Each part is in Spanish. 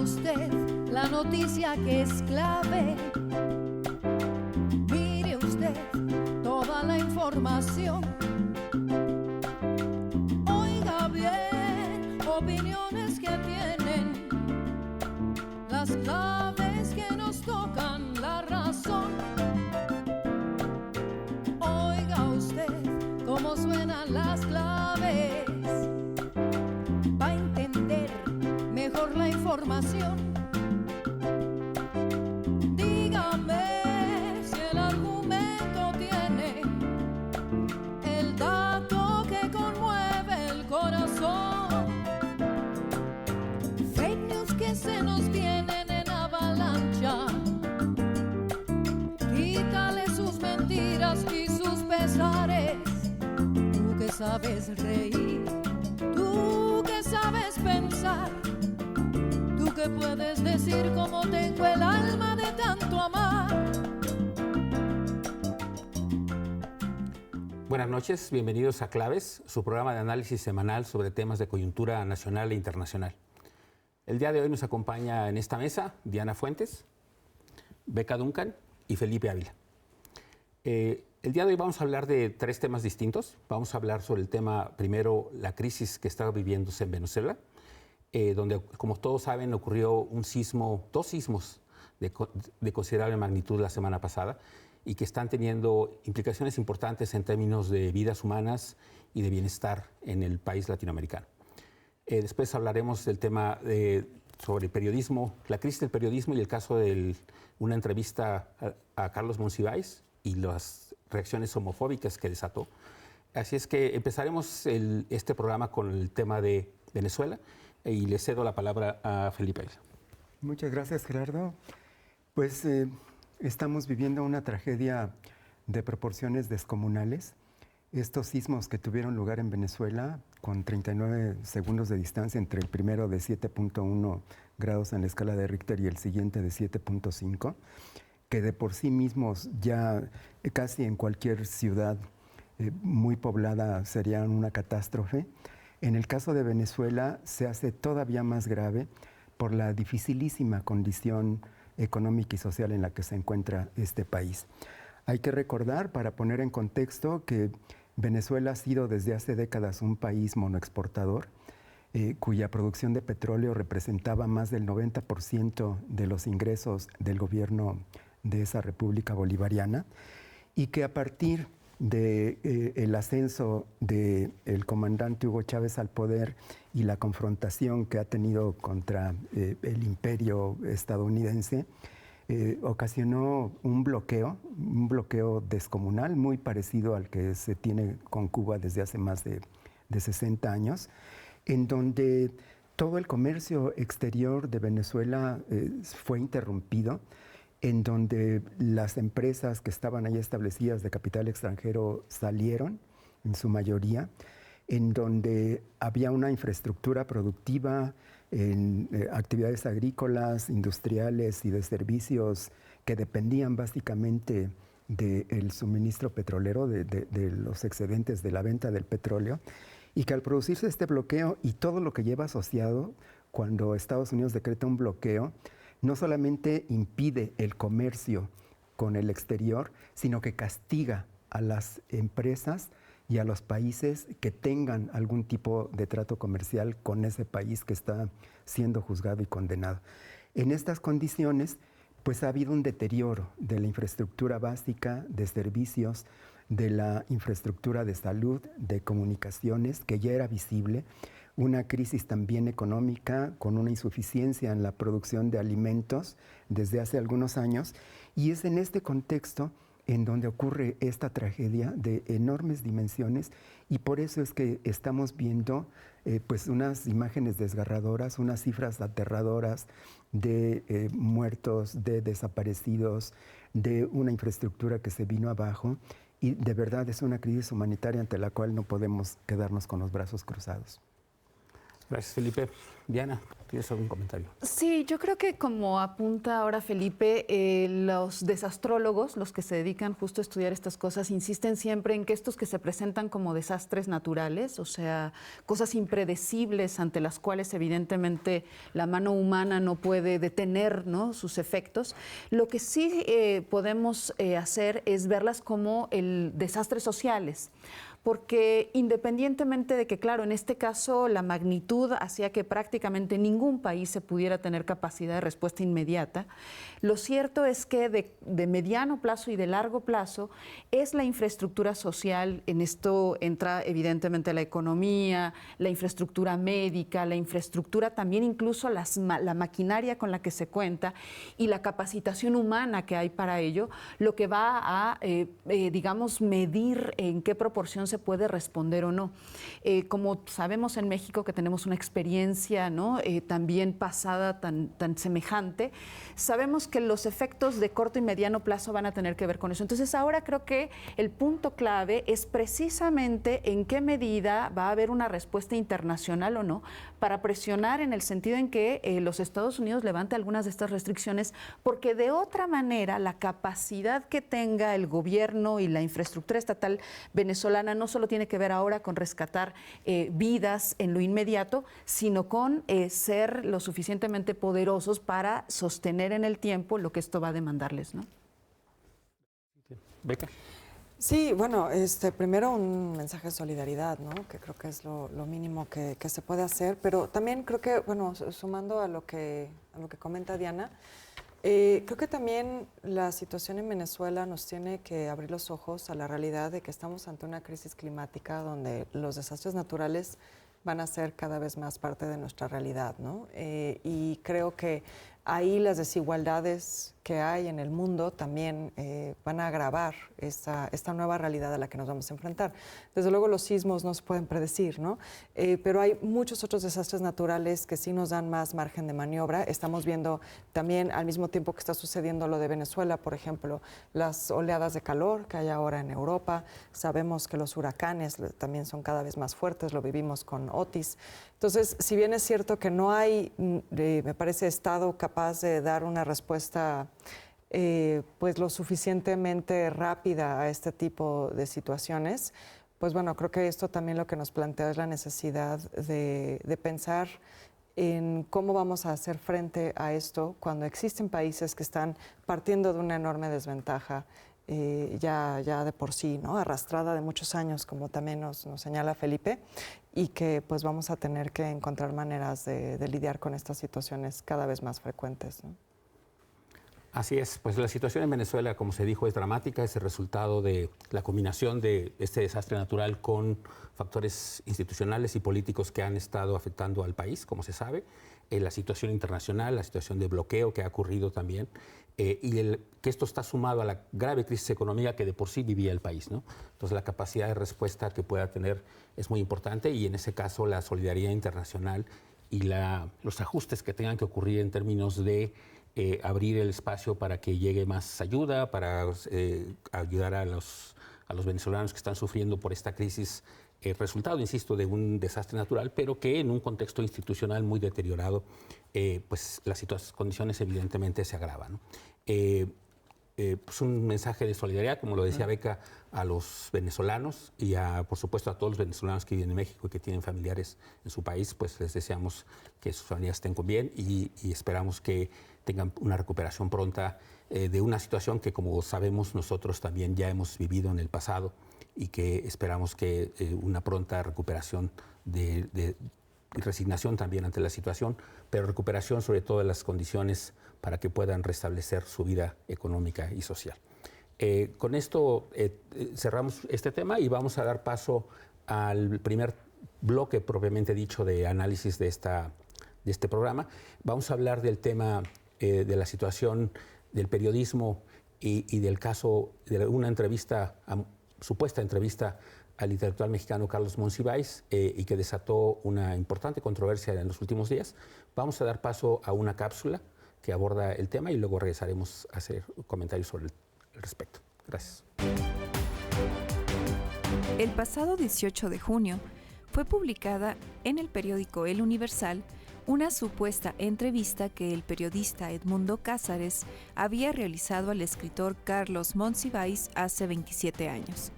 usted la noticia que es clave. Mire usted toda la información. Oiga bien, opiniones que tienen las claves que nos tocan la razón. Oiga usted cómo suenan las claves para entender mejor la información. Dígame si el argumento tiene el dato que conmueve el corazón. Fake news que se nos vienen en avalancha. Quítale sus mentiras y sus pesares. Tú que sabes reír, tú que sabes pensar, tú que puedes decir cómo tengo el alma de tanto amar. Buenas noches, bienvenidos a Claves, su programa de análisis semanal sobre temas de coyuntura nacional e internacional. El día de hoy nos acompaña en esta mesa Diana Fuentes, Beca Duncan y Felipe Ávila. El día de hoy vamos a hablar de tres temas distintos. Vamos a hablar sobre el tema, primero, la crisis que está viviéndose en Venezuela, donde, como todos saben, ocurrió dos sismos de considerable magnitud la semana pasada y que están teniendo implicaciones importantes en términos de vidas humanas y de bienestar en el país latinoamericano. Después hablaremos del tema sobre periodismo, la crisis del periodismo y el caso de una entrevista a Carlos Monsiváis y las reacciones homofóbicas que desató. Así es que empezaremos este programa con el tema de Venezuela y le cedo la palabra a Felipe Ávila. Muchas gracias, Gerardo. Pues estamos viviendo una tragedia de proporciones descomunales. Estos sismos que tuvieron lugar en Venezuela, con 39 segundos de distancia entre el primero de 7.1 grados en la escala de Richter y el siguiente de 7.5, que de por sí mismos ya casi en cualquier ciudad muy poblada serían una catástrofe. En el caso de Venezuela se hace todavía más grave por la dificilísima condición económica y social en la que se encuentra este país. Hay que recordar, para poner en contexto, que Venezuela ha sido desde hace décadas un país monoexportador, cuya producción de petróleo representaba más del 90% de los ingresos del gobierno de esa República Bolivariana, y que a partir del ascenso del comandante Hugo Chávez al poder y la confrontación que ha tenido contra el imperio estadounidense, ocasionó un bloqueo descomunal, muy parecido al que se tiene con Cuba desde hace más de 60 años, en donde todo el comercio exterior de Venezuela fue interrumpido, en donde las empresas que estaban ahí establecidas de capital extranjero salieron, en su mayoría, en donde había una infraestructura productiva en actividades agrícolas, industriales y de servicios que dependían básicamente del suministro petrolero, de los excedentes de la venta del petróleo, y que al producirse este bloqueo y todo lo que lleva asociado, cuando Estados Unidos decreta un bloqueo, no solamente impide el comercio con el exterior, sino que castiga a las empresas y a los países que tengan algún tipo de trato comercial con ese país que está siendo juzgado y condenado. En estas condiciones, pues ha habido un deterioro de la infraestructura básica, de servicios, de la infraestructura de salud, de comunicaciones, que ya era visible, una crisis también económica con una insuficiencia en la producción de alimentos desde hace algunos años, y es en este contexto en donde ocurre esta tragedia de enormes dimensiones, y por eso es que estamos viendo pues unas imágenes desgarradoras, unas cifras aterradoras de muertos, de desaparecidos, de una infraestructura que se vino abajo, y de verdad es una crisis humanitaria ante la cual no podemos quedarnos con los brazos cruzados. Gracias, Felipe. Diana, ¿tienes algún comentario? Sí, yo creo que como apunta ahora Felipe, los desastrólogos, los que se dedican justo a estudiar estas cosas, insisten siempre en que estos que se presentan como desastres naturales, o sea, cosas impredecibles ante las cuales evidentemente la mano humana no puede detener, ¿no?, sus efectos, lo que sí podemos hacer es verlas como desastres sociales. Porque independientemente de que, claro, en este caso la magnitud hacía que prácticamente ningún país se pudiera tener capacidad de respuesta inmediata, lo cierto es que de mediano plazo y de largo plazo es la infraestructura social. En esto entra evidentemente la economía, la infraestructura médica, la infraestructura también incluso la maquinaria con la que se cuenta y la capacitación humana que hay para ello, lo que va a, digamos, medir en qué proporción se puede responder o no. Como sabemos en México que tenemos una experiencia, ¿no?, también pasada tan semejante, sabemos que los efectos de corto y mediano plazo van a tener que ver con eso. Entonces ahora creo que el punto clave es precisamente en qué medida va a haber una respuesta internacional o no para presionar en el sentido en que los Estados Unidos levante algunas de estas restricciones, porque de otra manera la capacidad que tenga el gobierno y la infraestructura estatal venezolana no solo tiene que ver ahora con rescatar vidas en lo inmediato, sino con ser lo suficientemente poderosos para sostener en el tiempo lo que esto va a demandarles, ¿no? Beca. Sí, bueno, primero un mensaje de solidaridad, ¿no?, que creo que es lo mínimo que se puede hacer, pero también creo que, bueno, sumando a lo que comenta Diana, creo que también la situación en Venezuela nos tiene que abrir los ojos a la realidad de que estamos ante una crisis climática donde los desastres naturales van a ser cada vez más parte de nuestra realidad, ¿no? Y creo que ahí las desigualdades que hay en el mundo también van a agravar esta nueva realidad a la que nos vamos a enfrentar. Desde luego los sismos no se pueden predecir, ¿no? Pero hay muchos otros desastres naturales que sí nos dan más margen de maniobra. Estamos viendo también, al mismo tiempo que está sucediendo lo de Venezuela, por ejemplo, las oleadas de calor que hay ahora en Europa. Sabemos que los huracanes también son cada vez más fuertes, lo vivimos con Otis. Entonces, si bien es cierto que no hay, me parece, Estado capaz de dar una respuesta pues lo suficientemente rápida a este tipo de situaciones, pues bueno, creo que esto también lo que nos plantea es la necesidad de pensar en cómo vamos a hacer frente a esto cuando existen países que están partiendo de una enorme desventaja ya de por sí, ¿no?, arrastrada de muchos años, como también nos señala Felipe, y que pues vamos a tener que encontrar maneras de lidiar con estas situaciones cada vez más frecuentes, ¿no? Así es, pues la situación en Venezuela, como se dijo, es dramática, es el resultado de la combinación de este desastre natural con factores institucionales y políticos que han estado afectando al país, como se sabe, la situación internacional, la situación de bloqueo que ha ocurrido también, y que esto está sumado a la grave crisis económica que de por sí vivía el país, ¿no? Entonces la capacidad de respuesta que pueda tener es muy importante y en ese caso la solidaridad internacional y los ajustes que tengan que ocurrir en términos de abrir el espacio para que llegue más ayuda, para ayudar a los venezolanos que están sufriendo por esta crisis, resultado, insisto, de un desastre natural, pero que en un contexto institucional muy deteriorado, pues las condiciones evidentemente se agravan, ¿no? Pues un mensaje de solidaridad, como lo decía Beca, a los venezolanos y por supuesto a todos los venezolanos que viven en México y que tienen familiares en su país, pues les deseamos que sus familias estén con bien y esperamos que tengan una recuperación pronta de una situación que, como sabemos, nosotros también ya hemos vivido en el pasado y que esperamos que una pronta recuperación de resignación también ante la situación, pero recuperación sobre todo de las condiciones para que puedan restablecer su vida económica y social. Con esto cerramos este tema y vamos a dar paso al primer bloque propiamente dicho de análisis de este programa. Vamos a hablar del tema de la situación del periodismo y del caso de una supuesta entrevista al intelectual mexicano Carlos Monsiváis y que desató una importante controversia en los últimos días. Vamos a dar paso a una cápsula que aborda el tema y luego regresaremos a hacer comentarios sobre el respecto. Gracias. El pasado 18 de junio fue publicada en el periódico El Universal una supuesta entrevista que el periodista Edmundo Cázares había realizado al escritor Carlos Monsiváis hace 27 años.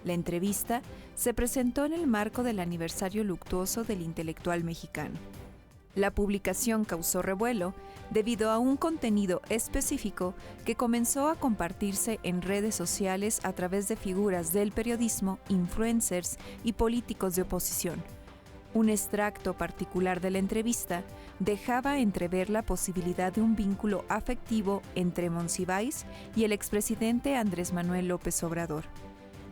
La entrevista se presentó en el marco del aniversario luctuoso del intelectual mexicano. La publicación causó revuelo debido a un contenido específico que comenzó a compartirse en redes sociales a través de figuras del periodismo, influencers y políticos de oposición. Un extracto particular de la entrevista dejaba entrever la posibilidad de un vínculo afectivo entre Monsiváis y el expresidente Andrés Manuel López Obrador.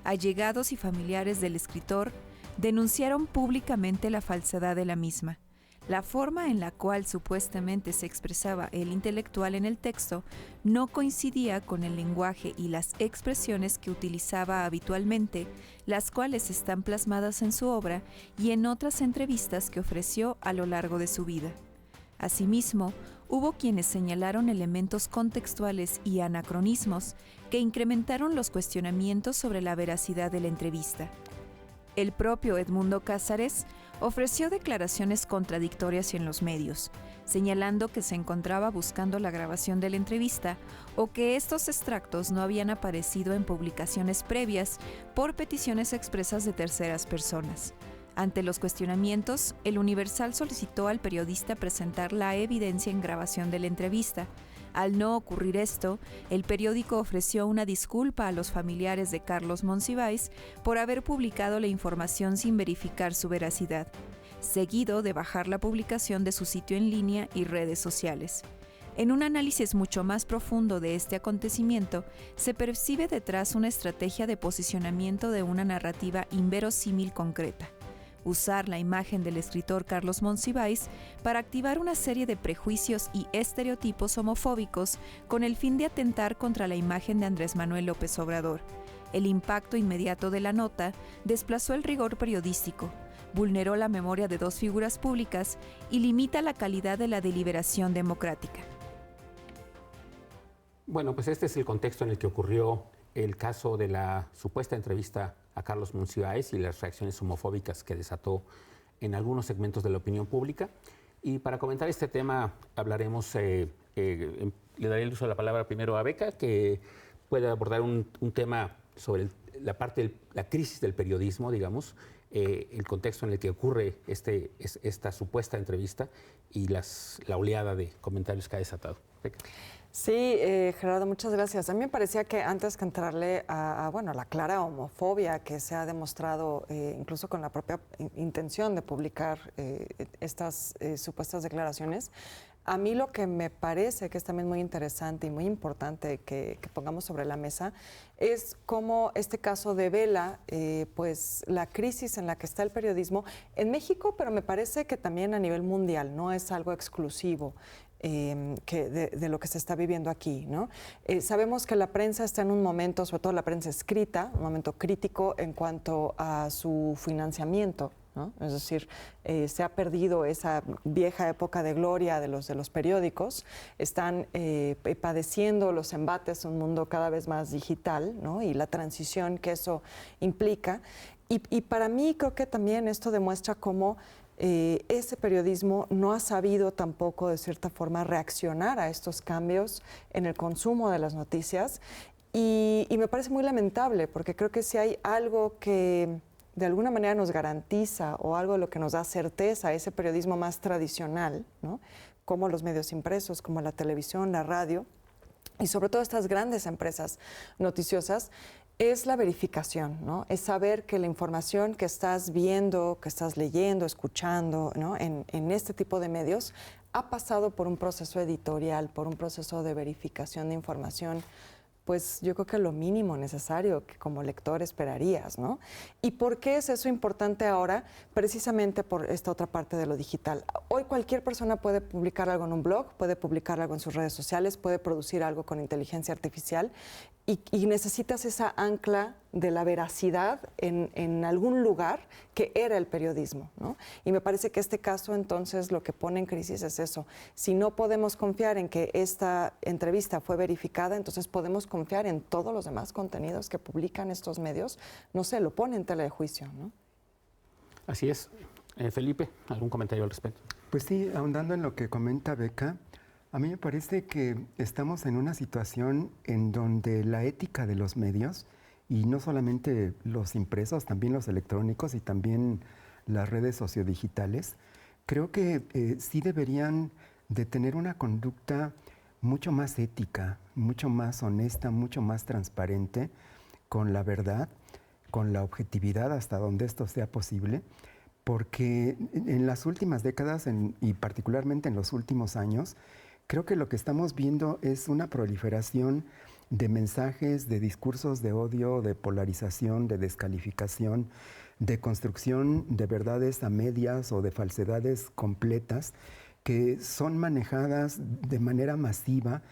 Allegados y familiares del escritor denunciaron públicamente la falsedad de la misma. La forma en la cual supuestamente se expresaba el intelectual en el texto no coincidía con el lenguaje y las expresiones que utilizaba habitualmente, las cuales están plasmadas en su obra y en otras entrevistas que ofreció a lo largo de su vida. Asimismo, hubo quienes señalaron elementos contextuales y anacronismos que incrementaron los cuestionamientos sobre la veracidad de la entrevista. El propio Edmundo Cázares ofreció declaraciones contradictorias en los medios, señalando que se encontraba buscando la grabación de la entrevista o que estos extractos no habían aparecido en publicaciones previas por peticiones expresas de terceras personas. Ante los cuestionamientos, el Universal solicitó al periodista presentar la evidencia en grabación de la entrevista. Al no ocurrir esto, el periódico ofreció una disculpa a los familiares de Carlos Monsiváis por haber publicado la información sin verificar su veracidad, seguido de bajar la publicación de su sitio en línea y redes sociales. En un análisis mucho más profundo de este acontecimiento, se percibe detrás una estrategia de posicionamiento de una narrativa inverosímil concreta. Usar la imagen del escritor Carlos Monsiváis para activar una serie de prejuicios y estereotipos homofóbicos con el fin de atentar contra la imagen de Andrés Manuel López Obrador. El impacto inmediato de la nota desplazó el rigor periodístico, vulneró la memoria de dos figuras públicas y limita la calidad de la deliberación democrática. Bueno, pues este es el contexto en el que ocurrió el caso de la supuesta entrevista a Carlos Monsiváis y las reacciones homofóbicas que desató en algunos segmentos de la opinión pública. Y para comentar este tema hablaremos, le daré el uso de la palabra primero a Beca, que puede abordar un tema sobre la crisis del periodismo, digamos, el contexto en el que ocurre esta supuesta entrevista y la oleada de comentarios que ha desatado. Beca. Sí, Gerardo, muchas gracias. A mí me parecía que antes que entrarle a la clara homofobia que se ha demostrado incluso con la propia intención de publicar estas supuestas declaraciones, a mí lo que me parece que es también muy interesante y muy importante que pongamos sobre la mesa es cómo este caso devela pues la crisis en la que está el periodismo en México, pero me parece que también a nivel mundial, no es algo exclusivo. De lo que se está viviendo aquí, ¿no? Sabemos que la prensa está en un momento, sobre todo la prensa escrita, un momento crítico en cuanto a su financiamiento, ¿no? Es decir, se ha perdido esa vieja época de gloria de los periódicos, están padeciendo los embates a un mundo cada vez más digital, ¿no? Y la transición que eso implica. Y para mí creo que también esto demuestra cómo ese periodismo no ha sabido tampoco, de cierta forma, reaccionar a estos cambios en el consumo de las noticias y me parece muy lamentable porque creo que si hay algo que de alguna manera nos garantiza o algo de lo que nos da certeza a ese periodismo más tradicional, ¿no? Como los medios impresos, como la televisión, la radio y sobre todo estas grandes empresas noticiosas, es la verificación, ¿no? Es saber que la información que estás viendo, que estás leyendo, escuchando, ¿no? en este tipo de medios ha pasado por un proceso editorial, por un proceso de verificación de información, pues yo creo que lo mínimo necesario que como lector esperarías, ¿no? ¿Y por qué es eso importante ahora? Precisamente por esta otra parte de lo digital. Hoy cualquier persona puede publicar algo en un blog, puede publicar algo en sus redes sociales, puede producir algo con inteligencia artificial y necesitas esa ancla de la veracidad en algún lugar que era el periodismo, ¿no? Y me parece que este caso entonces lo que pone en crisis es eso. Si no podemos confiar en que esta entrevista fue verificada, entonces podemos confiar en todos los demás contenidos que publican estos medios. No sé, lo pone en tela de juicio, ¿no? Así es. Felipe, ¿algún comentario al respecto? Pues sí, ahondando en lo que comenta Beca, a mí me parece que estamos en una situación en donde la ética de los medios, y no solamente los impresos, también los electrónicos y también las redes sociodigitales, creo que sí deberían de tener una conducta mucho más ética, mucho más honesta, mucho más transparente con la verdad, con la objetividad hasta donde esto sea posible, porque en las últimas décadas y particularmente en los últimos años, creo que lo que estamos viendo es una proliferación de mensajes, de discursos de odio, de polarización, de descalificación, de construcción de verdades a medias o de falsedades completas que son manejadas de manera masiva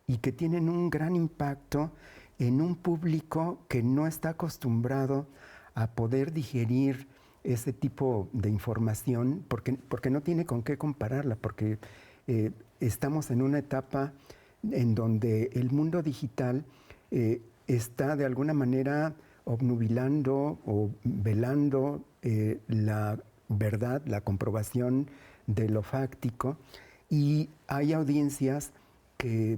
y que tienen un gran impacto en un público que no está acostumbrado a poder digerir ese tipo de información porque no tiene con qué compararla, porque estamos en una etapa en donde el mundo digital está de alguna manera obnubilando o velando la verdad, la comprobación de lo fáctico, y hay audiencias que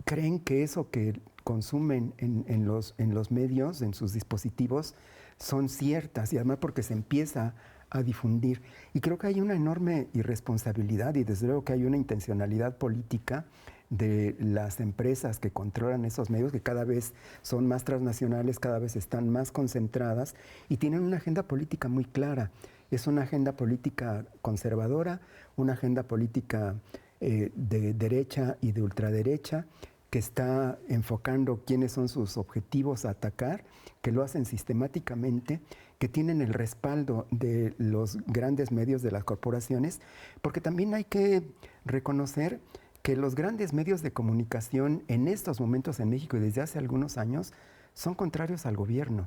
creen que eso que consumen en los medios, en sus dispositivos, son ciertas, y además porque se empieza a difundir. Y creo que hay una enorme irresponsabilidad y desde luego que hay una intencionalidad política de las empresas que controlan esos medios, que cada vez son más transnacionales, cada vez están más concentradas y tienen una agenda política muy clara. Es una agenda política conservadora, una agenda política de derecha y de ultraderecha, que está enfocando quiénes son sus objetivos a atacar, que lo hacen sistemáticamente, que tienen el respaldo de los grandes medios, de las corporaciones, porque también hay que reconocer que los grandes medios de comunicación en estos momentos en México y desde hace algunos años son contrarios al gobierno.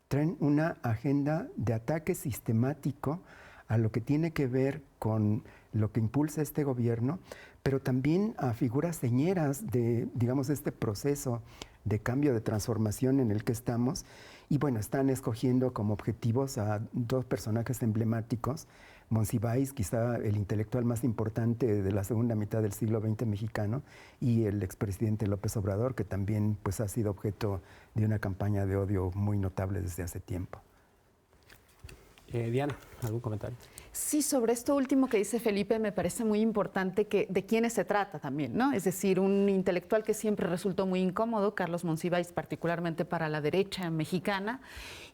Traen una agenda de ataque sistemático a lo que tiene que ver con lo que impulsa este gobierno, pero también a figuras señeras de, digamos, este proceso de cambio, de transformación en el que estamos. Y bueno, están escogiendo como objetivos a dos personajes emblemáticos, Monsiváis, quizá el intelectual más importante de la segunda mitad del siglo XX mexicano, y el expresidente López Obrador, que también pues, ha sido objeto de una campaña de odio muy notable desde hace tiempo. Diana, ¿algún comentario? Sí, sobre esto último que dice Felipe, me parece muy importante que de quiénes se trata también, ¿no? Es decir, un intelectual que siempre resultó muy incómodo, Carlos Monsiváis, particularmente para la derecha mexicana,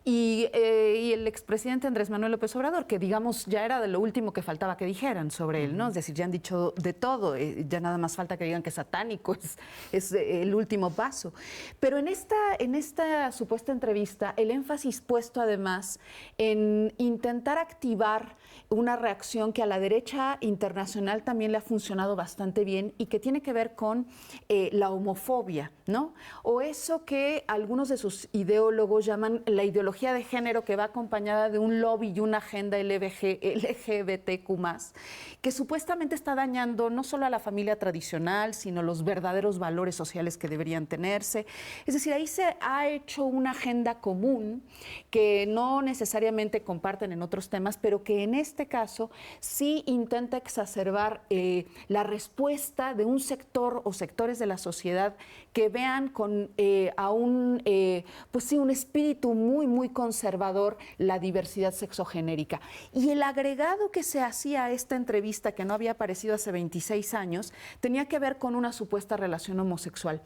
y el expresidente Andrés Manuel López Obrador, que digamos ya era de lo último que faltaba que dijeran sobre él, ¿no? Es decir, ya han dicho de todo, ya nada más falta que digan que es satánico, es el último paso. Pero en esta supuesta entrevista, el énfasis puesto además en intentar activar una reacción que a la derecha internacional también le ha funcionado bastante bien y que tiene que ver con la homofobia, ¿no? O eso que algunos de sus ideólogos llaman la ideología de género, que va acompañada de un lobby y una agenda LGBTQ+, que supuestamente está dañando no solo a la familia tradicional, sino los verdaderos valores sociales que deberían tenerse. Es decir, ahí se ha hecho una agenda común que no necesariamente comparten en otros temas, pero que en este caso sí intenta exacerbar la respuesta de un sector o sectores de la sociedad que vean con pues sí, un espíritu muy conservador la diversidad sexogenérica. Y el agregado que se hacía a esta entrevista, que no había aparecido hace 26 años, tenía que ver con una supuesta relación homosexual.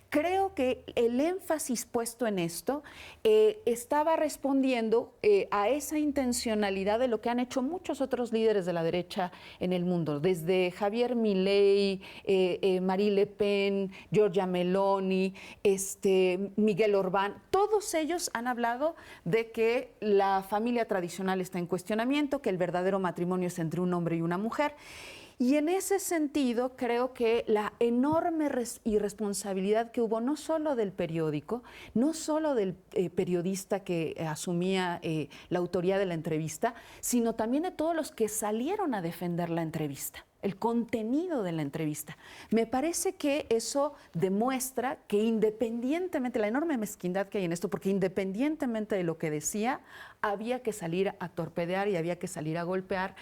Creo que el énfasis puesto en esto estaba respondiendo a esa intencionalidad de lo que han hecho muchos otros líderes de la derecha en el mundo, desde Javier Milei, Marine Le Pen, Giorgia Meloni, Miguel Orbán. Todos ellos han hablado de que la familia tradicional está en cuestionamiento, que el verdadero matrimonio es entre un hombre y una mujer. Y en ese sentido, creo que la enorme irresponsabilidad que hubo no solo del periódico, no solo del periodista que asumía la autoría de la entrevista, sino también de todos los que salieron a defender la entrevista. el contenido de la entrevista. Me parece que eso demuestra que independientemente, la enorme mezquindad que hay en esto, porque independientemente de lo que decía, había que salir a torpedear y había que salir a golpear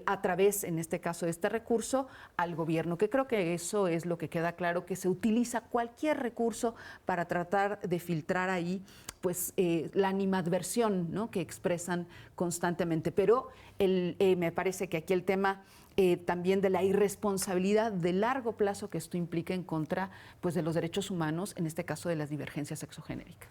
a través, en este caso de este recurso, al gobierno, que creo que eso es lo que queda claro, que se utiliza cualquier recurso para tratar de filtrar ahí pues la animadversión, ¿no?, que expresan constantemente. Pero me parece que aquí el tema también de la irresponsabilidad de largo plazo que esto implica en contra pues, de los derechos humanos, en este caso de las divergencias sexogenéricas.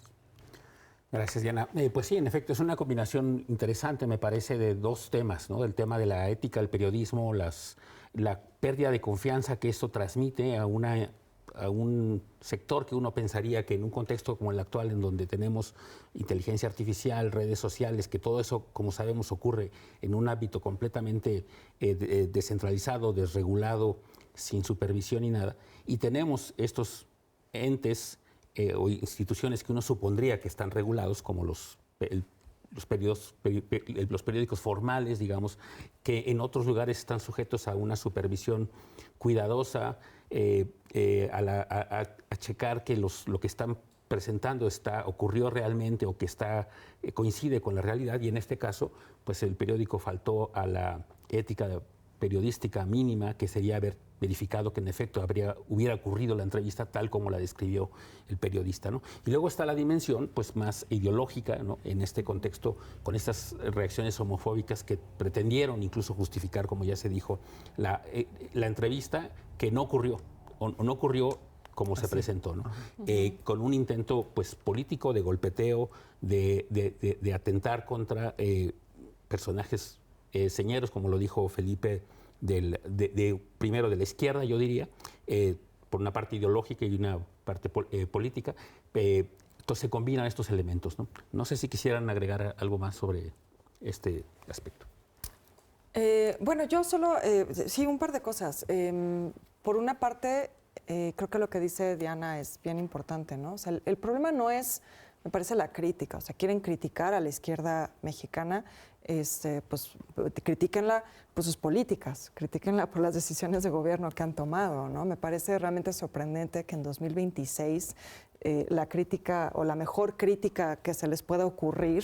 Gracias, Diana. Pues sí, en efecto, es una combinación interesante, me parece, de dos temas, ¿no? El tema de la ética del periodismo, la pérdida de confianza que esto transmite a un sector que uno pensaría que en un contexto como el actual, en donde tenemos inteligencia artificial, redes sociales, que todo eso, como sabemos, ocurre en un ámbito completamente descentralizado, desregulado, sin supervisión ni nada, y tenemos estos entes o instituciones que uno supondría que están regulados, como los periódicos formales, digamos, que en otros lugares están sujetos a una supervisión cuidadosa, a checar que lo que están presentando ocurrió realmente o que coincide con la realidad, y en este caso, pues el periódico faltó a la ética periodística mínima, que sería haber verificado que en efecto hubiera ocurrido la entrevista tal como la describió el periodista, ¿no? Y luego está la dimensión pues más ideológica, ¿no?, en este contexto, con estas reacciones homofóbicas que pretendieron incluso justificar, como ya se dijo, la entrevista, que no ocurrió, o no ocurrió como se presentó, ¿no? Con un intento pues político de golpeteo, de atentar contra personajes señeros, como lo dijo Felipe, primero de la izquierda, yo diría, por una parte ideológica y una parte política. Entonces se combinan estos elementos, ¿no? No sé si quisieran agregar algo más sobre este aspecto. Bueno, yo solo, sí, un par de cosas. Por una parte, creo que lo que dice Diana es bien importante, ¿no? O sea, el problema no es, me parece, la crítica. O sea, quieren criticar a la izquierda mexicana, pues critíquenla por sus políticas, critíquenla por las decisiones de gobierno que han tomado, ¿no? Me parece realmente sorprendente que en 2026 la crítica o la mejor crítica que se les pueda ocurrir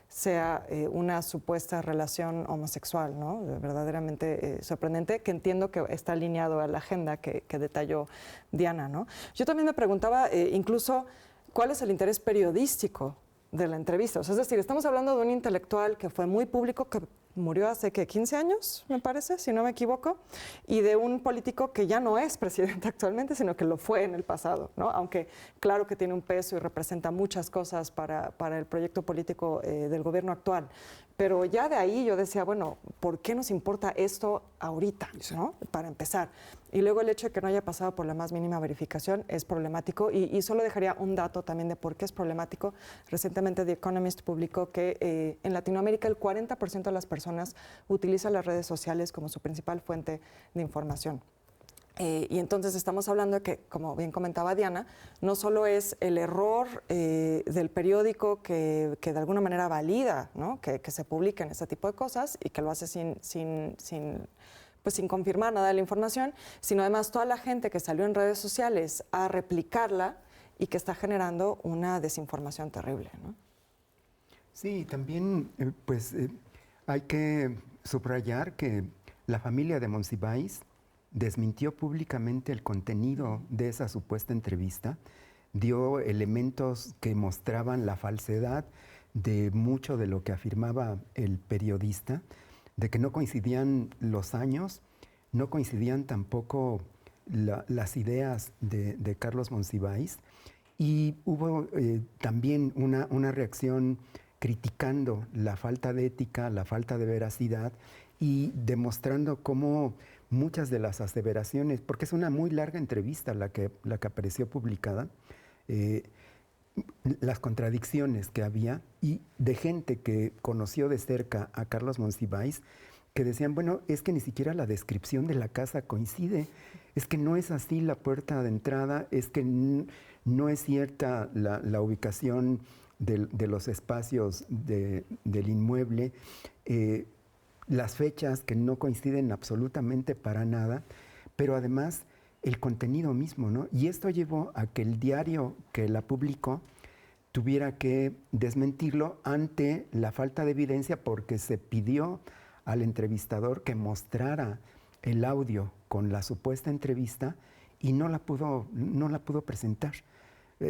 sea una supuesta relación homosexual, ¿no? Verdaderamente sorprendente, que entiendo que está alineado a la agenda que detalló Diana, ¿no? Yo también me preguntaba incluso cuál es el interés periodístico de la entrevista. O sea, es decir, estamos hablando de un intelectual que fue muy público, que murió hace, ¿qué?, 15 años, me parece, si no me equivoco, y de un político que ya no es presidente actualmente, sino que lo fue en el pasado, ¿no? Aunque claro que tiene un peso y representa muchas cosas para el proyecto político del gobierno actual. Pero ya de ahí yo decía, bueno, ¿por qué nos importa esto ahorita, ¿no?, para empezar? Y luego el hecho de que no haya pasado por la más mínima verificación es problemático, y solo dejaría un dato también de por qué es problemático. Recientemente The Economist publicó que en Latinoamérica el 40% de las personas utilizan las redes sociales como su principal fuente de información. Y entonces estamos hablando de que, como bien comentaba Diana, no solo es el error del periódico que de alguna manera valida, ¿no?, que se publiquen este tipo de cosas y que lo hace sin confirmar nada de la información, sino además toda la gente que salió en redes sociales a replicarla y que está generando una desinformación terrible, ¿no? Sí, también hay que subrayar que la familia de Monsiváis desmintió públicamente el contenido de esa supuesta entrevista, dio elementos que mostraban la falsedad de mucho de lo que afirmaba el periodista, de que no coincidían los años, no coincidían tampoco las ideas de Carlos Monsiváis, y hubo también una reacción criticando la falta de ética, la falta de veracidad, y demostrando cómo muchas de las aseveraciones, porque es una muy larga entrevista la que apareció publicada, las contradicciones que había, y de gente que conoció de cerca a Carlos Monsiváis, que decían, bueno, es que ni siquiera la descripción de la casa coincide, es que no es así la puerta de entrada, es que no es cierta la ubicación de los espacios del inmueble. las fechas que no coinciden absolutamente para nada, pero además el contenido mismo, ¿no? Y esto llevó a que el diario que la publicó tuviera que desmentirlo ante la falta de evidencia, porque se pidió al entrevistador que mostrara el audio con la supuesta entrevista y no la pudo presentar.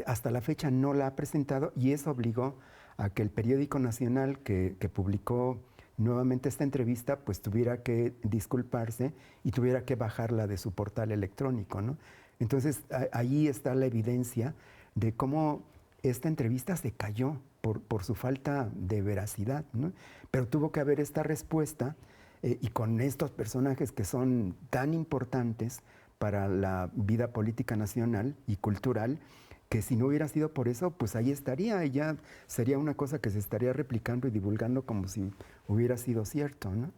Hasta la fecha no la ha presentado, y eso obligó a que el periódico nacional que publicó nuevamente esta entrevista pues tuviera que disculparse y tuviera que bajarla de su portal electrónico, ¿no? Entonces ahí está la evidencia de cómo esta entrevista se cayó por su falta de veracidad, ¿no? Pero tuvo que haber esta respuesta y con estos personajes que son tan importantes para la vida política nacional y cultural, que si no hubiera sido por eso, pues ahí estaría, y ya sería una cosa que se estaría replicando y divulgando como si hubiera sido cierto, ¿no?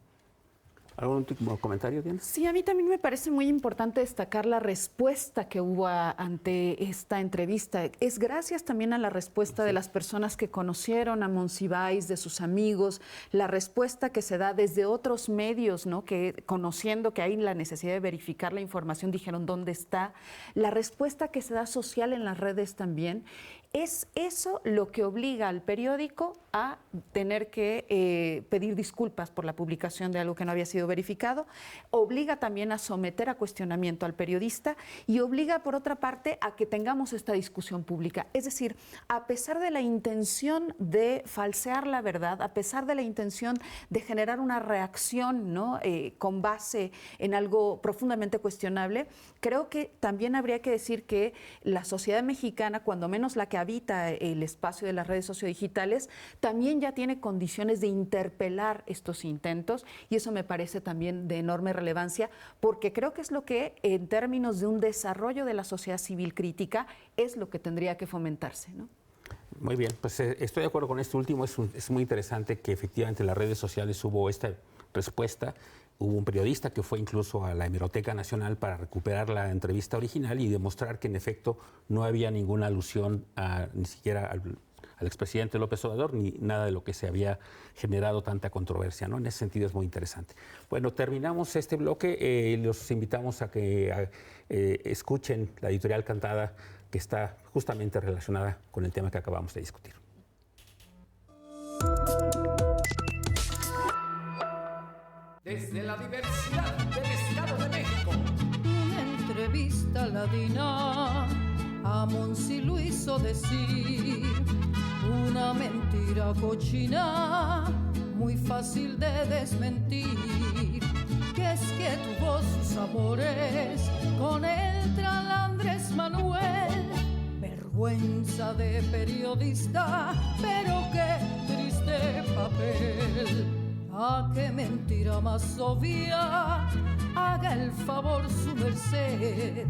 ¿Algún último comentario, Diana? Sí, a mí también me parece muy importante destacar la respuesta que hubo ante esta entrevista. Es gracias también a la respuesta de las personas que conocieron a Monsiváis, de sus amigos, la respuesta que se da desde otros medios, ¿no? Que conociendo que hay la necesidad de verificar la información, dijeron dónde está, la respuesta que se da social en las redes también. Es eso lo que obliga al periódico a tener que pedir disculpas por la publicación de algo que no había sido verificado, obliga también a someter a cuestionamiento al periodista y obliga, por otra parte, a que tengamos esta discusión pública. Es decir, a pesar de la intención de falsear la verdad, a pesar de la intención de generar una reacción, ¿no? Con base en algo profundamente cuestionable, creo que también habría que decir que la sociedad mexicana, cuando menos la que habita el espacio de las redes sociodigitales, también ya tiene condiciones de interpelar estos intentos, y eso me parece también de enorme relevancia, porque creo que es lo que, en términos de un desarrollo de la sociedad civil crítica, es lo que tendría que fomentarse, ¿no? Muy bien, pues estoy de acuerdo con esto último. Es muy interesante que efectivamente en las redes sociales hubo esta respuesta. Hubo un periodista que fue incluso a la Hemeroteca Nacional para recuperar la entrevista original y demostrar que en efecto no había ninguna alusión ni siquiera al expresidente López Obrador, ni nada de lo que se había generado tanta controversia, ¿no? En ese sentido es muy interesante. Bueno, terminamos este bloque. Los invitamos a que escuchen la editorial Cantada, que está justamente relacionada con el tema que acabamos de discutir. Desde la diversidad del Estado de México. Una entrevista ladina a Monsi lo hizo decir una mentira cochina, muy fácil de desmentir, que es que tuvo sus amores con el tal Andrés Manuel. Vergüenza de periodista, pero qué triste papel. ¿A qué mentira más obvia? Haga el favor su merced.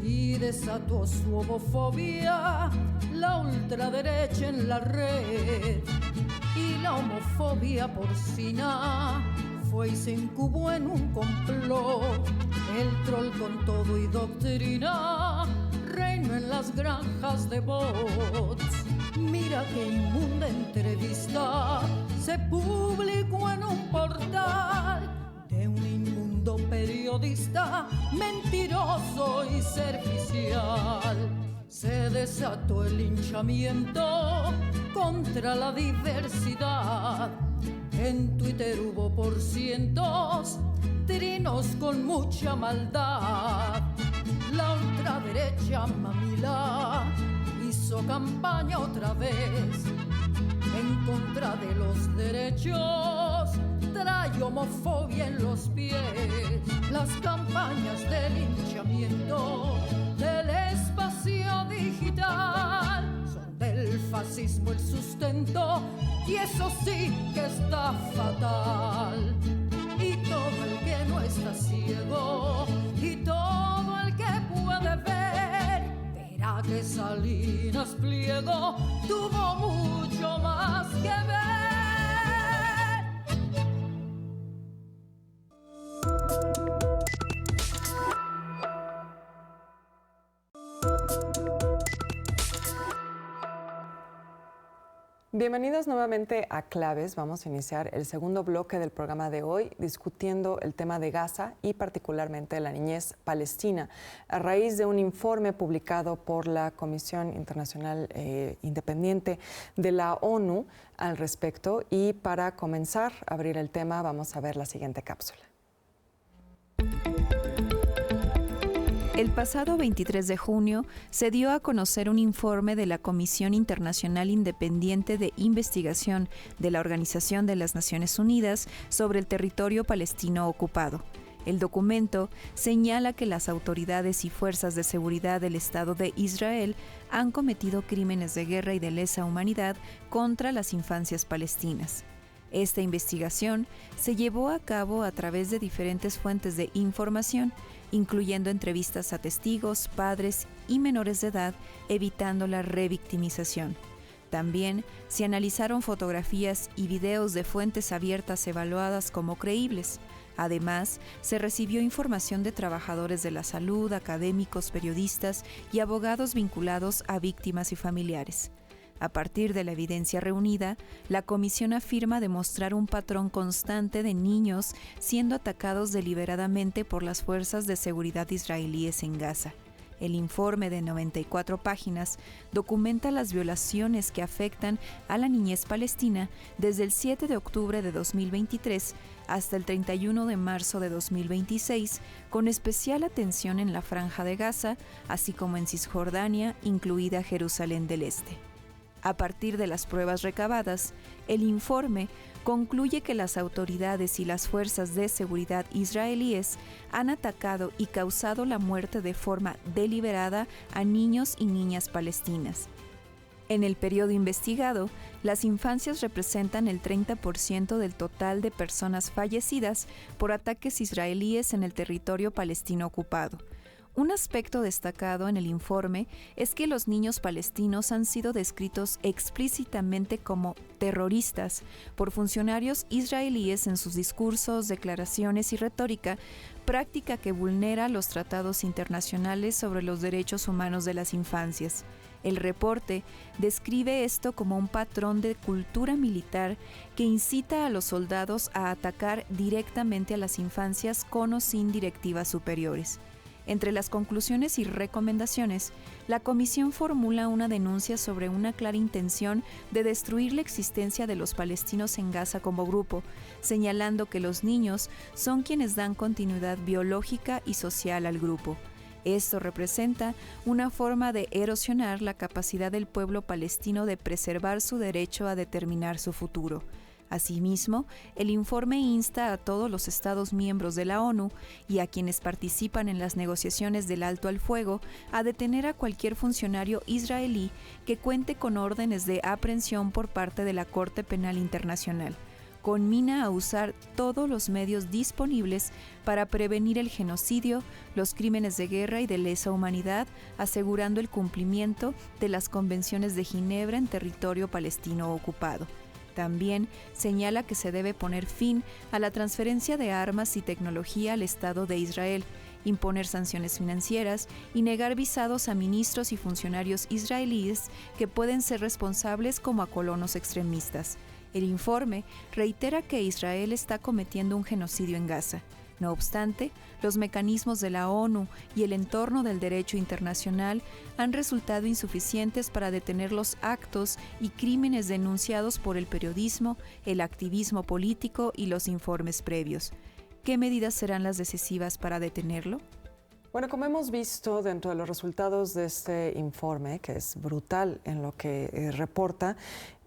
Y desató su homofobia la ultraderecha en la red. Y la homofobia porcina fue y se incubó en un complot. El troll con todo y doctrina reinó en las granjas de bots. Mira qué inmunda entrevista se publicó en un portal de un inmundo periodista mentiroso y servicial. Se desató el linchamiento contra la diversidad. En Twitter hubo por cientos trinos con mucha maldad. La ultraderecha mamila hizo campaña otra vez en contra de los derechos, trae homofobia en los pies. Las campañas de linchamiento del espacio digital son del fascismo el sustento, y eso sí que está fatal. Y todo el que no está ciego, y todo el que puede ver, verá que Salinas Pliego tuvo mucho más que ver. Bienvenidos nuevamente a Claves. Vamos a iniciar el segundo bloque del programa de hoy discutiendo el tema de Gaza y particularmente la niñez palestina, a raíz de un informe publicado por la Comisión Internacional Independiente de la ONU al respecto. Y para comenzar a abrir el tema, vamos a ver la siguiente cápsula. El pasado 23 de junio se dio a conocer un informe de la Comisión Internacional Independiente de Investigación de la Organización de las Naciones Unidas sobre el territorio palestino ocupado. El documento señala que las autoridades y fuerzas de seguridad del Estado de Israel han cometido crímenes de guerra y de lesa humanidad contra las infancias palestinas. Esta investigación se llevó a cabo a través de diferentes fuentes de información, incluyendo entrevistas a testigos, padres y menores de edad, evitando la revictimización. También se analizaron fotografías y videos de fuentes abiertas evaluadas como creíbles. Además, se recibió información de trabajadores de la salud, académicos, periodistas y abogados vinculados a víctimas y familiares. A partir de la evidencia reunida, la comisión afirma demostrar un patrón constante de niños siendo atacados deliberadamente por las fuerzas de seguridad israelíes en Gaza. El informe de 94 páginas documenta las violaciones que afectan a la niñez palestina desde el 7 de octubre de 2023 hasta el 31 de marzo de 2026, con especial atención en la Franja de Gaza, así como en Cisjordania, incluida Jerusalén del Este. A partir de las pruebas recabadas, el informe concluye que las autoridades y las fuerzas de seguridad israelíes han atacado y causado la muerte de forma deliberada a niños y niñas palestinas. En el periodo investigado, las infancias representan el 30% del total de personas fallecidas por ataques israelíes en el territorio palestino ocupado. Un aspecto destacado en el informe es que los niños palestinos han sido descritos explícitamente como terroristas por funcionarios israelíes en sus discursos, declaraciones y retórica, práctica que vulnera los tratados internacionales sobre los derechos humanos de las infancias. El reporte describe esto como un patrón de cultura militar que incita a los soldados a atacar directamente a las infancias con o sin directivas superiores. Entre las conclusiones y recomendaciones, la Comisión formula una denuncia sobre una clara intención de destruir la existencia de los palestinos en Gaza como grupo, señalando que los niños son quienes dan continuidad biológica y social al grupo. Esto representa una forma de erosionar la capacidad del pueblo palestino de preservar su derecho a determinar su futuro. Asimismo, el informe insta a todos los Estados miembros de la ONU y a quienes participan en las negociaciones del alto al fuego a detener a cualquier funcionario israelí que cuente con órdenes de aprehensión por parte de la Corte Penal Internacional. Conmina a usar todos los medios disponibles para prevenir el genocidio, los crímenes de guerra y de lesa humanidad, asegurando el cumplimiento de las convenciones de Ginebra en territorio palestino ocupado. También señala que se debe poner fin a la transferencia de armas y tecnología al Estado de Israel, imponer sanciones financieras y negar visados a ministros y funcionarios israelíes que pueden ser responsables como a colonos extremistas. El informe reitera que Israel está cometiendo un genocidio en Gaza. No obstante, los mecanismos de la ONU y el entorno del derecho internacional han resultado insuficientes para detener los actos y crímenes denunciados por el periodismo, el activismo político y los informes previos. ¿Qué medidas serán las decisivas para detenerlo? Bueno, como hemos visto dentro de los resultados de este informe, que es brutal en lo que reporta,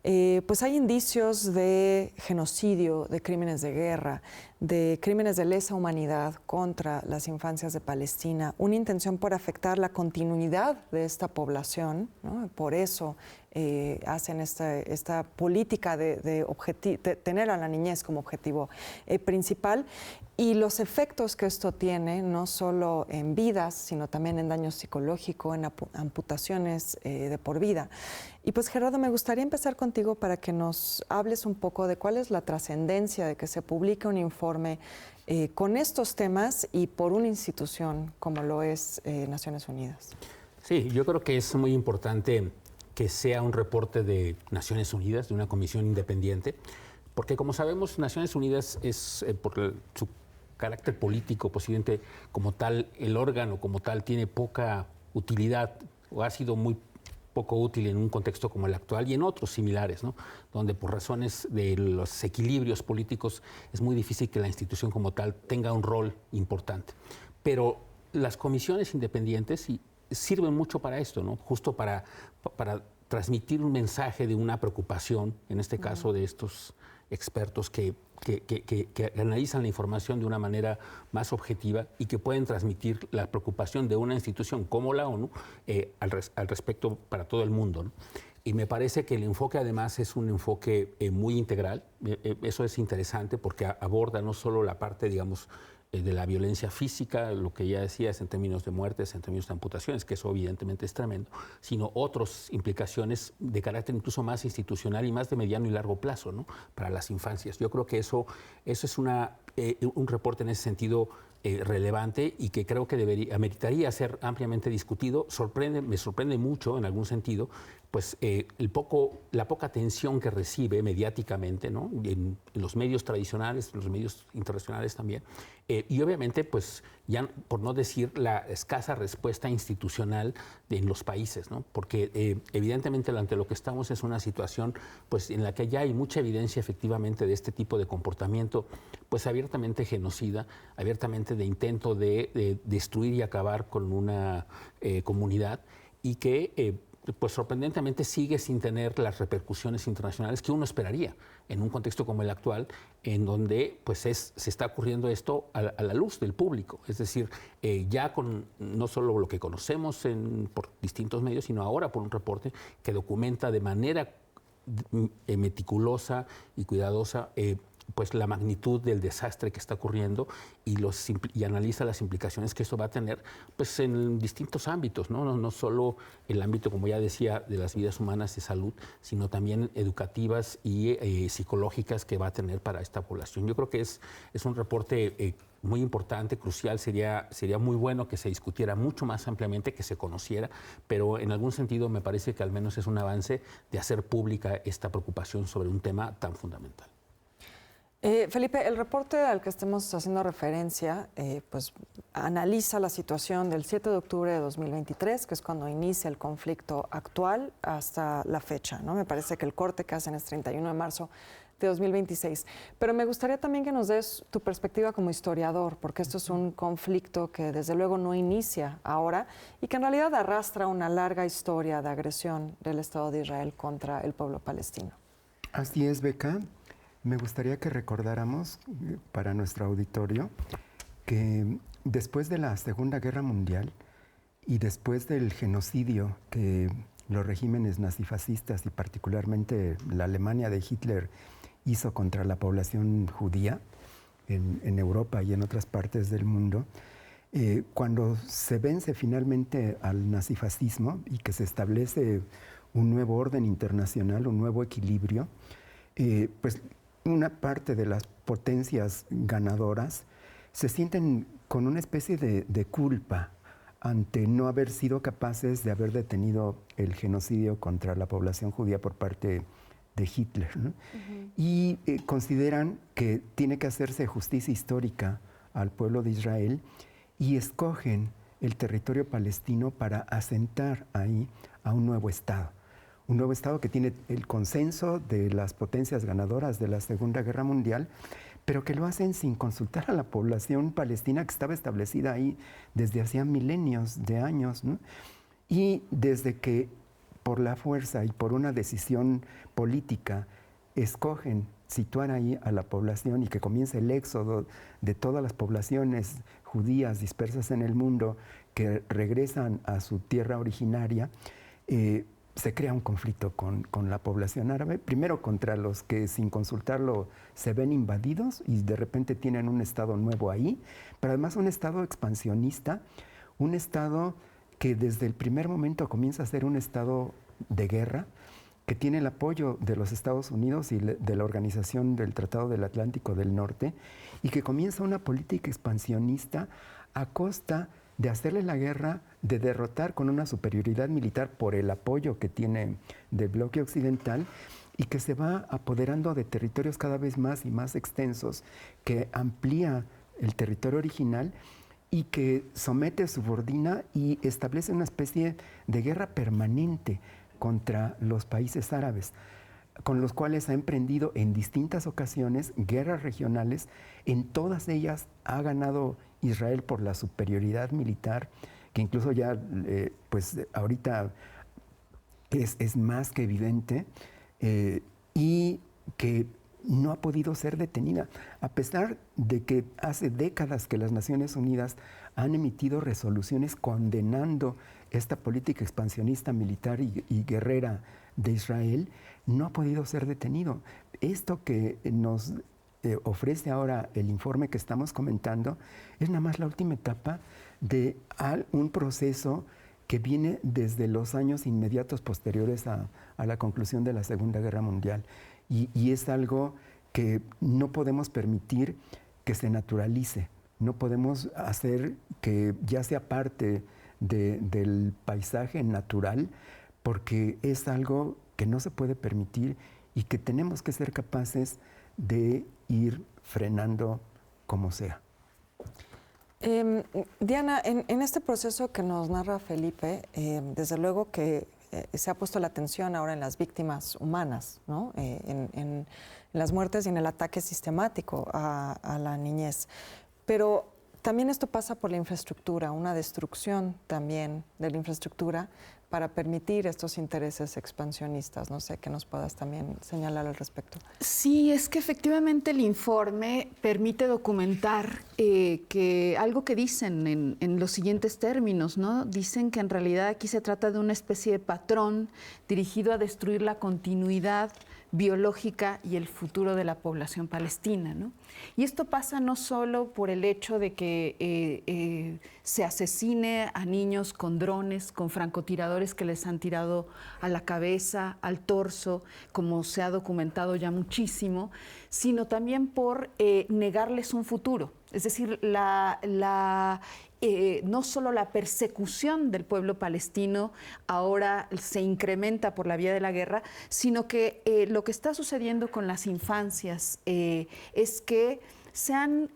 pues hay indicios de genocidio, de crímenes de guerra, de crímenes de lesa humanidad contra las infancias de Palestina, una intención por afectar la continuidad de esta población, ¿no? Por eso hacen esta política de tener a la niñez como objetivo principal, y los efectos que esto tiene, no solo en vidas, sino también en daño psicológico, en amputaciones de por vida. Y pues Gerardo, me gustaría empezar contigo para que nos hables un poco de cuál es la trascendencia de que se publique un informe con estos temas y por una institución como lo es Naciones Unidas. Sí, yo creo que es muy importante que sea un reporte de Naciones Unidas, de una comisión independiente, porque como sabemos, Naciones Unidas es, por su carácter político, posiblemente como tal, el órgano como tal tiene poca utilidad o ha sido muy poco útil en un contexto como el actual y en otros similares, ¿no? Donde por razones de los equilibrios políticos es muy difícil que la institución como tal tenga un rol importante. Pero las comisiones independientes sirven mucho para esto, ¿no? Justo para transmitir un mensaje de una preocupación, en este caso de estos expertos que analizan la información de una manera más objetiva y que pueden transmitir la preocupación de una institución como la ONU al respecto para todo el mundo, ¿no? Y me parece que el enfoque además es un enfoque muy integral. Eso es interesante porque aborda no solo la parte, digamos, de la violencia física, lo que ya decías en términos de muertes, en términos de amputaciones, que eso evidentemente es tremendo, sino otras implicaciones de carácter incluso más institucional y más de mediano y largo plazo, ¿no? Para las infancias. Yo creo que eso es un reporte en ese sentido relevante y que creo que ameritaría ser ampliamente discutido. Me sorprende mucho en algún sentido pues la poca atención que recibe mediáticamente, ¿no? En los medios tradicionales, en los medios internacionales también, y obviamente pues ya por no decir la escasa respuesta institucional en los países, ¿no? Porque evidentemente ante lo que estamos es una situación pues en la que ya hay mucha evidencia efectivamente de este tipo de comportamiento pues abiertamente genocida, abiertamente de intento de destruir y acabar con una comunidad y que pues sorprendentemente sigue sin tener las repercusiones internacionales que uno esperaría en un contexto como el actual, en donde pues se está ocurriendo esto a la luz del público. Es decir, ya con no solo lo que conocemos por distintos medios, sino ahora por un reporte que documenta de manera meticulosa y cuidadosa pues la magnitud del desastre que está ocurriendo y analiza las implicaciones que esto va a tener pues en distintos ámbitos, ¿no? No solo el ámbito, como ya decía, de las vidas humanas de salud, sino también educativas y psicológicas que va a tener para esta población. Yo creo que es un reporte muy importante, crucial. Sería muy bueno que se discutiera mucho más ampliamente, que se conociera, pero en algún sentido me parece que al menos es un avance de hacer pública esta preocupación sobre un tema tan fundamental. Felipe, el reporte al que estemos haciendo referencia pues analiza la situación del 7 de octubre de 2023, que es cuando inicia el conflicto actual, hasta la fecha, ¿no? Me parece que el corte que hacen es 31 de marzo de 2026. Pero me gustaría también que nos des tu perspectiva como historiador, porque esto es un conflicto que desde luego no inicia ahora y que en realidad arrastra una larga historia de agresión del Estado de Israel contra el pueblo palestino. Así es, Beca. Me gustaría que recordáramos para nuestro auditorio que después de la Segunda Guerra Mundial y después del genocidio que los regímenes nazifascistas y particularmente la Alemania de Hitler hizo contra la población judía en Europa y en otras partes del mundo, cuando se vence finalmente al nazifascismo y que se establece un nuevo orden internacional, un nuevo equilibrio, pues una parte de las potencias ganadoras se sienten con una especie de culpa ante no haber sido capaces de haber detenido el genocidio contra la población judía por parte de Hitler, ¿no? Y consideran que tiene que hacerse justicia histórica al pueblo de Israel y escogen el territorio palestino para asentar ahí a un nuevo Estado. Un nuevo Estado que tiene el consenso de las potencias ganadoras de la Segunda Guerra Mundial, pero que lo hacen sin consultar a la población palestina que estaba establecida ahí desde hacía milenios de años, ¿no? Y desde que por la fuerza y por una decisión política escogen situar ahí a la población y que comience el éxodo de todas las poblaciones judías dispersas en el mundo que regresan a su tierra originaria, se crea un conflicto con la población árabe, primero contra los que sin consultarlo se ven invadidos y de repente tienen un Estado nuevo ahí, pero además un Estado expansionista, un Estado que desde el primer momento comienza a ser un Estado de guerra, que tiene el apoyo de los Estados Unidos y de la Organización del Tratado del Atlántico del Norte, y que comienza una política expansionista a costa de hacerle la guerra, de derrotar con una superioridad militar por el apoyo que tiene del bloque occidental, y que se va apoderando de territorios cada vez más y más extensos, que amplía el territorio original y que somete, subordina y establece una especie de guerra permanente contra los países árabes, con los cuales ha emprendido en distintas ocasiones guerras regionales. En todas ellas ha ganado Israel por la superioridad militar, que incluso ya, pues ahorita es más que evidente, y que no ha podido ser detenida, a pesar de que hace décadas que las Naciones Unidas han emitido resoluciones condenando esta política expansionista militar y guerrera de Israel. No ha podido ser detenido. Esto que nos ofrece ahora el informe que estamos comentando es nada más la última etapa de un proceso que viene desde los años inmediatos posteriores a la conclusión de la Segunda Guerra Mundial. Y es algo que no podemos permitir que se naturalice. No podemos hacer que ya sea parte del paisaje natural, porque es algo que no se puede permitir y que tenemos que ser capaces de ir frenando como sea. Diana, en este proceso que nos narra Felipe, desde luego que se ha puesto la atención ahora en las víctimas humanas, ¿no? En las muertes y en el ataque sistemático a la niñez. Pero también esto pasa por la infraestructura, una destrucción también de la infraestructura para permitir estos intereses expansionistas. No sé, qué nos puedas también señalar al respecto. Sí, es que efectivamente el informe permite documentar que algo que dicen en los siguientes términos, ¿no? Dicen que en realidad aquí se trata de una especie de patrón dirigido a destruir la continuidad biológica y el futuro de la población palestina, ¿no? Y esto pasa no solo por el hecho de que se asesine a niños con drones, con francotiradores que les han tirado a la cabeza, al torso, como se ha documentado ya muchísimo, sino también por negarles un futuro. Es decir, no solo la persecución del pueblo palestino ahora se incrementa por la vía de la guerra, sino que lo que está sucediendo con las infancias es que se han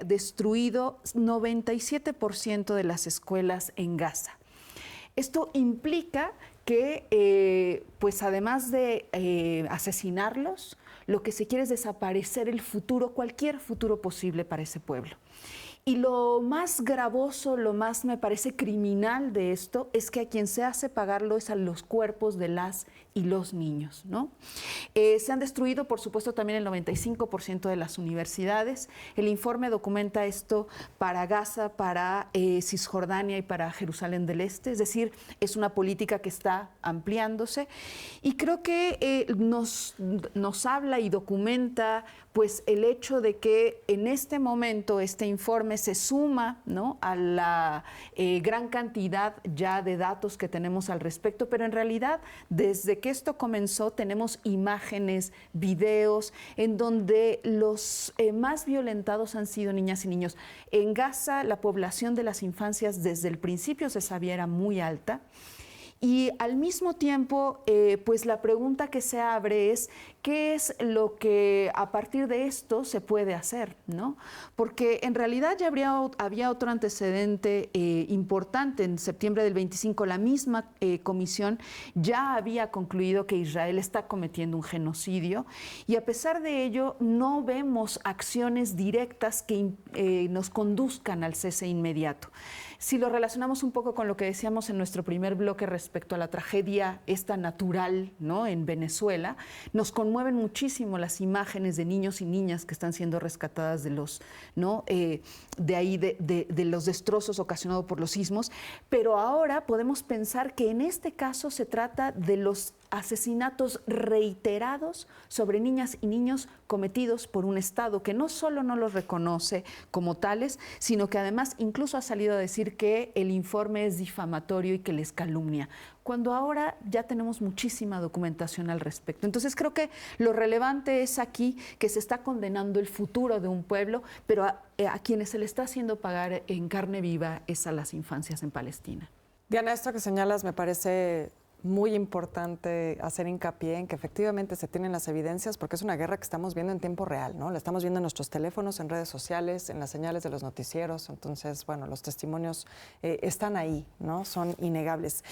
destruido 97% de las escuelas en Gaza. Esto implica que, pues además de asesinarlos, lo que se quiere es desaparecer el futuro, cualquier futuro posible para ese pueblo. Y lo más gravoso, lo más me parece criminal de esto es que a quien se hace pagarlo es a los cuerpos de las y los niños, ¿no? Se han destruido, por supuesto, también el 95% de las universidades. El informe documenta esto para Gaza, para Cisjordania y para Jerusalén del Este. Es decir, es una política que está ampliándose. Y creo que nos habla y documenta pues el hecho de que en este momento este informe se suma, ¿no?, a la gran cantidad ya de datos que tenemos al respecto, pero en realidad desde que esto comenzó tenemos imágenes, videos en donde los más violentados han sido niñas y niños. En Gaza la población de las infancias desde el principio se sabía era muy alta. Y al mismo tiempo, pues la pregunta que se abre es ¿qué es lo que a partir de esto se puede hacer, ¿no? Porque en realidad ya había otro antecedente importante. En septiembre del 25 la misma comisión ya había concluido que Israel está cometiendo un genocidio y a pesar de ello no vemos acciones directas que nos conduzcan al cese inmediato. Si lo relacionamos un poco con lo que decíamos en nuestro primer bloque respecto a la tragedia esta natural, ¿no?, en Venezuela, nos conmueven muchísimo las imágenes de niños y niñas que están siendo rescatadas de los, ¿no?, de ahí de los destrozos ocasionados por los sismos, pero ahora podemos pensar que en este caso se trata de los asesinatos reiterados sobre niñas y niños cometidos por un Estado que no solo no los reconoce como tales, sino que además incluso ha salido a decir que el informe es difamatorio y que les calumnia, cuando ahora ya tenemos muchísima documentación al respecto. Entonces creo que lo relevante es aquí que se está condenando el futuro de un pueblo, pero a quienes se le está haciendo pagar en carne viva es a las infancias en Palestina. Diana, esto que señalas me parece muy importante hacer hincapié en que efectivamente se tienen las evidencias, porque es una guerra que estamos viendo en tiempo real, ¿no? La estamos viendo en nuestros teléfonos, en redes sociales, en las señales de los noticieros. Entonces, bueno, los testimonios están ahí, ¿no? Son innegables.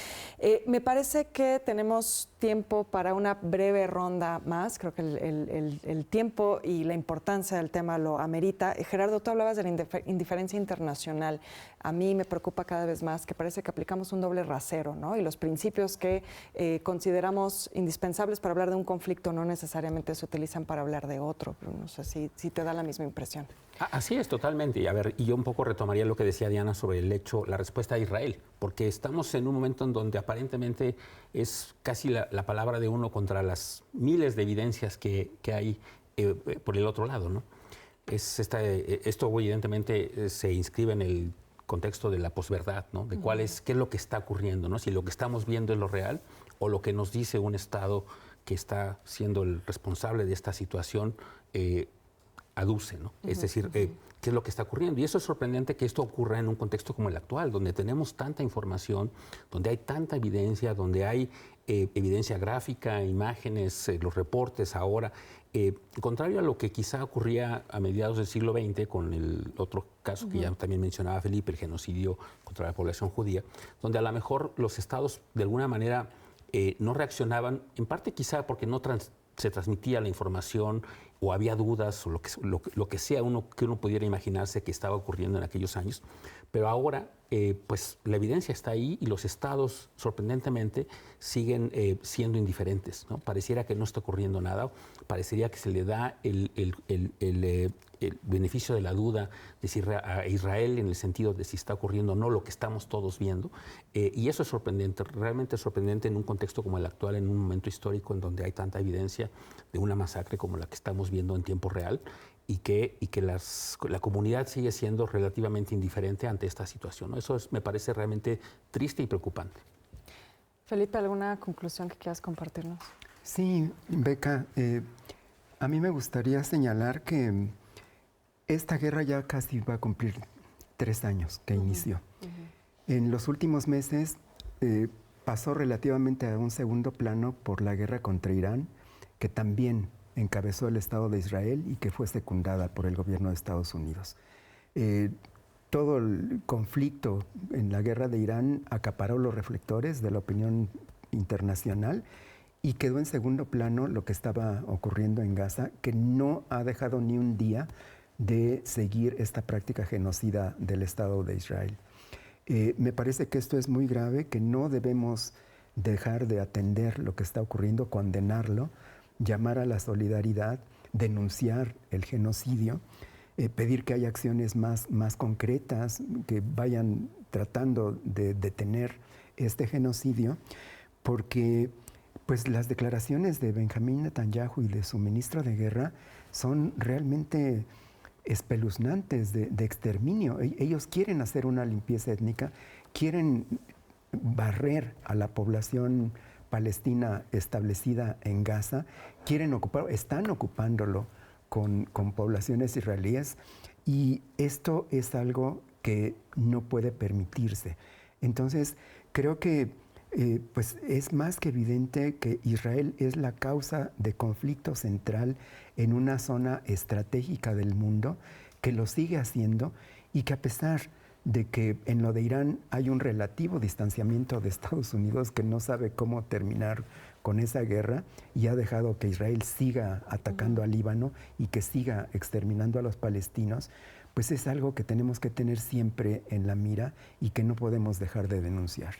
Me parece que tenemos tiempo para una breve ronda más. Creo que el tiempo y la importancia del tema lo amerita. Gerardo, tú hablabas de la indiferencia internacional. A mí me preocupa cada vez más que parece que aplicamos un doble rasero, ¿no? Y los principios que consideramos indispensables para hablar de un conflicto no necesariamente se utilizan para hablar de otro. No sé si te da la misma impresión. Así es, totalmente. Y yo un poco retomaría lo que decía Diana sobre la respuesta de Israel, porque estamos en un momento en donde aparentemente es casi la palabra de uno contra las miles de evidencias que hay por el otro lado, ¿no? Esto evidentemente se inscribe en el contexto de la posverdad, ¿no? De qué es lo que está ocurriendo, ¿no? Si lo que estamos viendo es lo real o lo que nos dice un Estado que está siendo el responsable de esta situación aduce, ¿no? Es decir, qué es lo que está ocurriendo. Y eso es sorprendente que esto ocurra en un contexto como el actual, donde tenemos tanta información, donde hay tanta evidencia, donde hay evidencia gráfica, imágenes, los reportes ahora. Contrario a lo que quizá ocurría a mediados del siglo XX con el otro caso que ya también mencionaba Felipe, el genocidio contra la población judía, donde a lo mejor los estados de alguna manera no reaccionaban, en parte quizá porque no se transmitía la información o había dudas o lo que sea que uno pudiera imaginarse que estaba ocurriendo en aquellos años. Pero ahora, pues la evidencia está ahí y los estados, sorprendentemente, siguen siendo indiferentes, ¿no? Pareciera que no está ocurriendo nada, parecería que se le da el beneficio de la duda a Israel en el sentido de si está ocurriendo o no lo que estamos todos viendo. Y eso es sorprendente, realmente es sorprendente en un contexto como el actual, en un momento histórico en donde hay tanta evidencia de una masacre como la que estamos viendo en tiempo real. Y que la comunidad sigue siendo relativamente indiferente ante esta situación, ¿no? Eso me parece realmente triste y preocupante. Felipe, ¿alguna conclusión que quieras compartirnos? Sí, Beca, a mí me gustaría señalar que esta guerra ya casi va a cumplir 3 años que inició. En los últimos meses pasó relativamente a un segundo plano por la guerra contra Irán, que también encabezó el Estado de Israel y que fue secundada por el gobierno de Estados Unidos. Todo el conflicto en la guerra de Irán acaparó los reflectores de la opinión internacional y quedó en segundo plano lo que estaba ocurriendo en Gaza, que no ha dejado ni un día de seguir esta práctica genocida del Estado de Israel. Me parece que esto es muy grave, que no debemos dejar de atender lo que está ocurriendo, condenarlo, llamar a la solidaridad, denunciar el genocidio, pedir que haya acciones más concretas que vayan tratando de detener este genocidio, porque pues, las declaraciones de Benjamín Netanyahu y de su ministro de Guerra son realmente espeluznantes de exterminio. Ellos quieren hacer una limpieza étnica, quieren barrer a la población palestina establecida en Gaza, están ocupándolo con poblaciones israelíes y esto es algo que no puede permitirse. Entonces, creo que pues es más que evidente que Israel es la causa de conflicto central en una zona estratégica del mundo, que lo sigue haciendo y que a pesar de que en lo de Irán hay un relativo distanciamiento de Estados Unidos que no sabe cómo terminar con esa guerra y ha dejado que Israel siga atacando al Líbano y que siga exterminando a los palestinos, pues es algo que tenemos que tener siempre en la mira y que no podemos dejar de denunciar.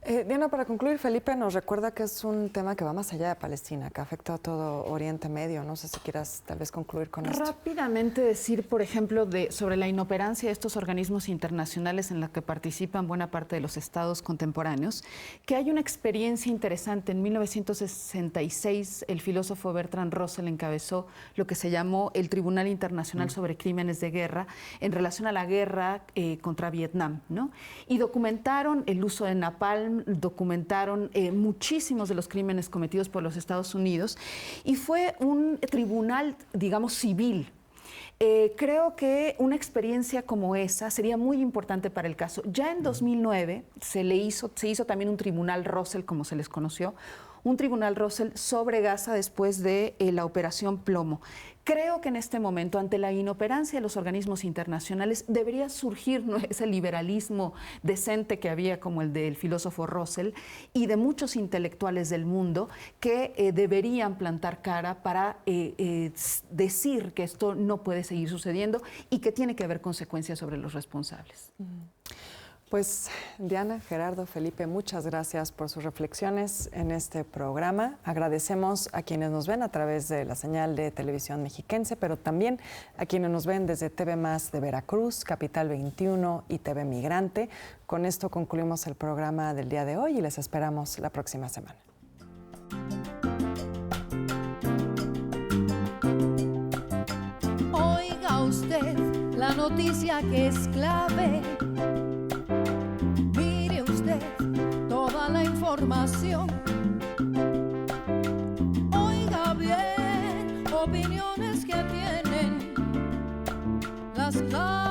Diana, para concluir, Felipe nos recuerda que es un tema que va más allá de Palestina, que afecta a todo Oriente Medio. No sé si quieras tal vez concluir con esto. Rápidamente decir, por ejemplo, sobre la inoperancia de estos organismos internacionales en la que participan buena parte de los estados contemporáneos, que hay una experiencia interesante. En 1966, el filósofo Bertrand Russell encabezó lo que se llamó el Tribunal Internacional sobre Crímenes de Guerra en relación a la guerra contra Vietnam, ¿no? Y documentaron el uso de napalm, documentaron muchísimos de los crímenes cometidos por los Estados Unidos y fue un tribunal, digamos, civil. Creo que una experiencia como esa sería muy importante para el caso. Ya en 2009 se hizo también un tribunal Russell, como se les conoció, un tribunal Russell sobre Gaza después de la Operación Plomo. Creo que en este momento, ante la inoperancia de los organismos internacionales, debería surgir, ¿no?, ese liberalismo decente que había, como el del filósofo Russell, y de muchos intelectuales del mundo que deberían plantar cara para decir que esto no puede seguir sucediendo y que tiene que haber consecuencias sobre los responsables. Pues Diana, Gerardo, Felipe, muchas gracias por sus reflexiones en este programa. Agradecemos a quienes nos ven a través de la señal de televisión mexiquense, pero también a quienes nos ven desde TV Más de Veracruz, Capital 21 y TV Migrante. Con esto concluimos el programa del día de hoy y les esperamos la próxima semana. Oiga usted la noticia que es clave. Mire usted toda la información. Oiga bien opiniones que tienen las claves.